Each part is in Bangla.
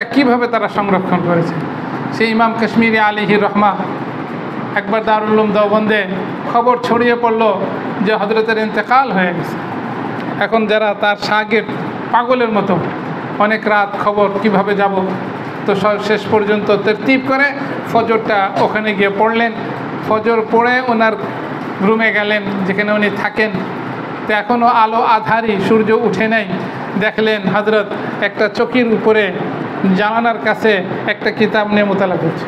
কীভাবে তারা সংরক্ষণ করেছে। সেই ইমাম কাশ্মীরি আলাইহির রহমা একবার দারুল উলুম দেওবন্দে খবর ছড়িয়ে পড়ল যে হযরতের ইন্তেকাল হয়ে গেছে। এখন যারা তার শাগির্দ পাগলের মতো অনেক রাত খবর কিভাবে যাব, তো শেষ পর্যন্ত তরতিব করে ফজরটা ওখানে গিয়ে পড়লেন। ফজর পড়ে ওনার রুমে গেলেন যেখানে উনি থাকেন। তো এখনও আলো আধারি, সূর্য উঠে নাই। দেখলেন হযরত একটা চকির উপরে জানালার কাছে একটা কিতাব নিয়ে মোতালা করছে।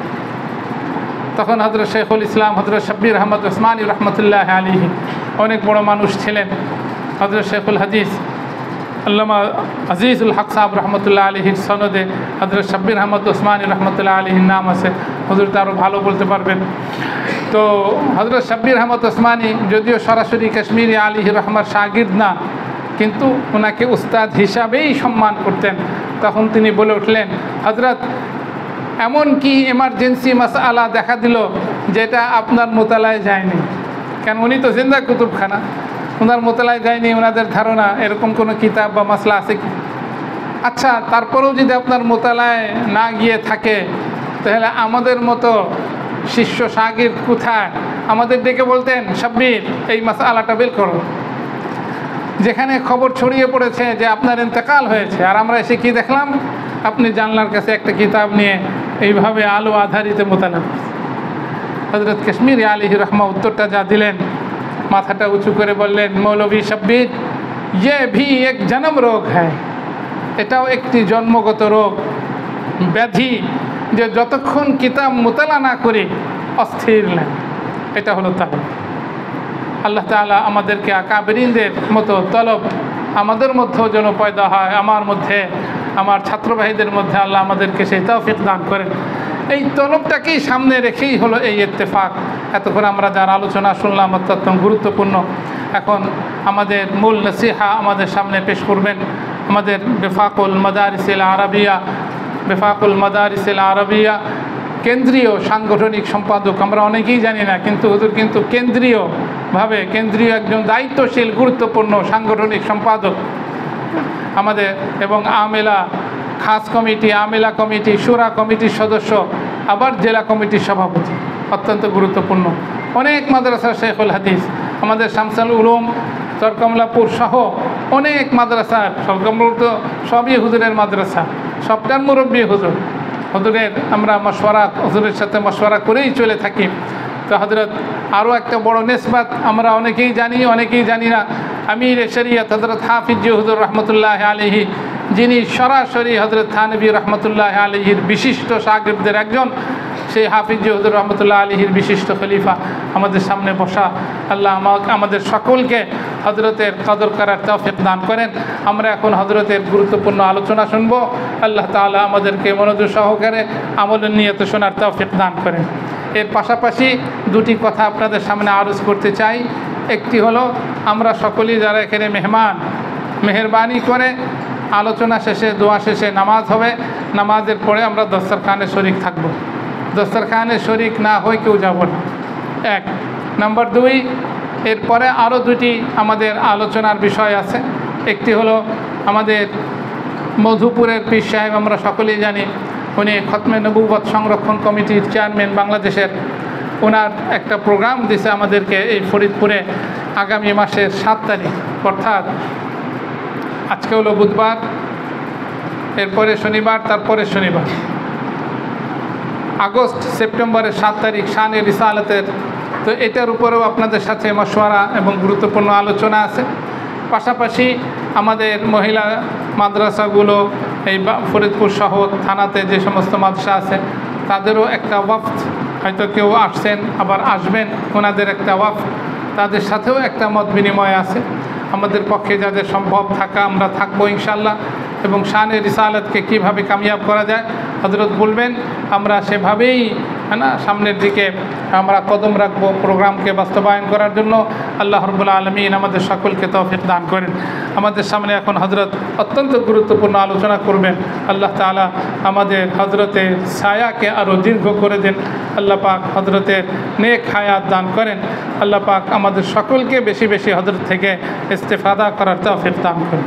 তখন হযরত শেখুল ইসলাম হযরত শাব্বির আহমদ ওসমানী রহমতুল্লাহ আলাইহি অনেক বড় মানুষ ছিলেন। হযরত শেখুল হাদিস আল্লামা আজিজুল হক সাহেব রহমতুল্লাহ আলাইহির সনদে হযরত শাব্বির আহমদ ওসমানী রহমতুল্লাহ আলাইহির নাম আছে। হুজুর তো আরও ভালো বলতে পারবেন। তো হযরত শাব্বির আহমদ ওসমানী যদিও সরাসরি কাশ্মীরি আলাইহির রহমার শাগির্দ না, কিন্তু ওনাকে উস্তাদ হিসাবেই সম্মান করতেন। তখন তিনি বলে উঠলেন, হযরত এমন কি এমার্জেন্সি মাসআলা দেখা দিল যেটা আপনার মোতালায় যায়নি? কেন উনি তো জিন্দা কুতুবখানা, ওনার মোতালায় যায়নি। ওনাদের ধারণা এরকম কোনো কিতাব বা মাসলা আছে কি? আচ্ছা, তারপরেও যদি আপনার মোতালায় না গিয়ে থাকে, তাহলে আমাদের মতো শিষ্য শাগির্দ কোথায়? আমাদের ডেকে বলতেন, শাব্বির এই মাসআলাটা বের করো। যেখানে খবর ছড়িয়ে পড়েছে যে আপনার ইন্তেকাল হয়েছে, আর আমরা এসে কি দেখলাম? আপনি জানলার কাছে একটা কিতাব নিয়ে এইভাবে আলো আধারিতে মোতালা। হযরত কাশ্মীরি আলাইহির রহমা উত্তরটা যা দিলেন, মাথাটা উঁচু করে বললেন, মৌলভী শাব্বির, ये भी एक জন্ম রোগ হ্যায়, এটাও একটি জন্মগত রোগ, ব্যাধি, যে যতক্ষণ কিতাব মোতালা না করি অস্থির লাগে। এটা হলো তাহলে আল্লাহ তাআলা আমাদেরকে আকাবেরিনদের মতো তলব আমাদের মধ্যেও যেন পয়দা হয়, আমার মধ্যে, আমার ছাত্র ভাইদের মধ্যে আল্লাহ আমাদেরকে সেই তৌফিক দান করেন। এই তলবটাকেই সামনে রেখেই হলো এই ইত্তেফাক। এতক্ষণ আমরা যার আলোচনা শুনলাম অত্যন্ত গুরুত্বপূর্ণ। এখন আমাদের মূল নসিহা আমাদের সামনে পেশ করবেন আমাদের বেফাকুল মাদারিসিল আরাবিয়া কেন্দ্রীয় সাংগঠনিক সম্পাদক। আমরা অনেকেই জানি না, কিন্তু হুজুর কিন্তু কেন্দ্রীয় একজন দায়িত্বশীল গুরুত্বপূর্ণ সাংগঠনিক সম্পাদক আমাদের, এবং আমেলা খাস কমিটি, আমেলা কমিটি, শুরা কমিটির সদস্য, আবার জেলা কমিটির সভাপতি, অত্যন্ত গুরুত্বপূর্ণ। অনেক মাদ্রাসা শেখুল হাদিস, আমাদের শামসুল উলুম চরকমলাপুর সহ অনেক মাদ্রাসার, চরকমলাপুর তো সবই হুজুরের মাদ্রাসা, সবটার মুরব্বী হুজুরের আমরা হুজুরের সাথে মশওয়ারা করেই চলে থাকি। তো হযরত আরও একটা বড় নিসবত আমরা অনেকেই জানি, অনেকেই জানি না, আমির শরিয়ত হযরত হাফিজ হুজুর রহমতুল্লাহ আলাইহি, যিনি সরাসরি হযরত থানভী রহমতুল্লাহ আলাইহির বিশিষ্ট শাগির্দদের একজন, সেই হাফিজ হুজুর রহমতুল্লাহ আলাইহির বিশিষ্ট খলিফা আমাদের সামনে বসা। আল্লাহ আমাদের সকলকে হযরতের কদর করার তৌফিক দান করেন। আমরা এখন হযরতের গুরুত্বপূর্ণ আলোচনা শুনব। আল্লাহ তাআলা আমাদেরকে মনোযোগ সহকারে আমলের নিয়তে শোনার তৌফিক দান করেন। এর পাশাপাশি দুটি কথা আপনাদের সামনে আরজ করতে চাই। একটি হলো, আমরা সকলেই যারা এখানে মেহরবানি করে আলোচনা শেষে, দোয়া শেষে নামাজ হবে, নামাজের পরে আমরা দস্তরখানে শরিক থাকব। দস্তরখানে শরিক না হয়ে কেউ যাব না, এক। নাম্বার দুই, এরপরে আরও দুটি আমাদের আলোচনার বিষয় আছে। একটি হলো আমাদের মধুপুরের পীর সাহেব, আমরা সকলেই জানি উনি খতমে নবুয়ত সংরক্ষণ কমিটির চেয়ারম্যান বাংলাদেশের। ওনার একটা প্রোগ্রাম দিছে আমাদেরকে এই ফরিদপুরে আগামী মাসের 7 তারিখ, অর্থাৎ আজকে হলো বুধবার, এরপরে শনিবার, তারপরে শনিবার, সেপ্টেম্বরের 7 তারিখ শানে রিসালাতের। তো এটার উপরেও আপনাদের সাথে মশওয়ারা এবং গুরুত্বপূর্ণ আলোচনা আছে। পাশাপাশি আমাদের মহিলা মাদ্রাসাগুলো, এই ফরিদপুর শহর থানাতে যে সমস্ত মাদ্রাসা আছে, তাদেরও একটা ওয়াফদ, হয়তো কেউ আসছেন আবার আসবেন, ওনাদের একটা ওয়াফদ, তাদের সাথেও একটা মত বিনিময় আছে। আমাদের পক্ষে যাদের সম্ভব থাকা, আমরা থাকবো ইনশাল্লাহ। এবং শানে রিসালাতকে কীভাবে কামিয়াব করা যায় হযরত বলবেন, আমরা সেভাবেই সামনের দিকে আমরা কদম রাখবো প্রোগ্রামকে বাস্তবায়ন করার জন্য। আল্লাহ রাব্বুল আলামিন আমাদের সকলকে তৌফিক দান করেন। আমাদের সামনে এখন হযরত অত্যন্ত গুরুত্বপূর্ণ আলোচনা করবেন। আল্লাহ তাআলা আমাদের হযরতের ছায়াকে আরও দীর্ঘ করে দেন। আল্লাহ পাক হযরতের নেক হায়াত দান করেন। আল্লাহ পাক আমাদের সকলকে বেশি বেশি হযরত থেকে ইস্তেফাদা করার তৌফিক দান করেন।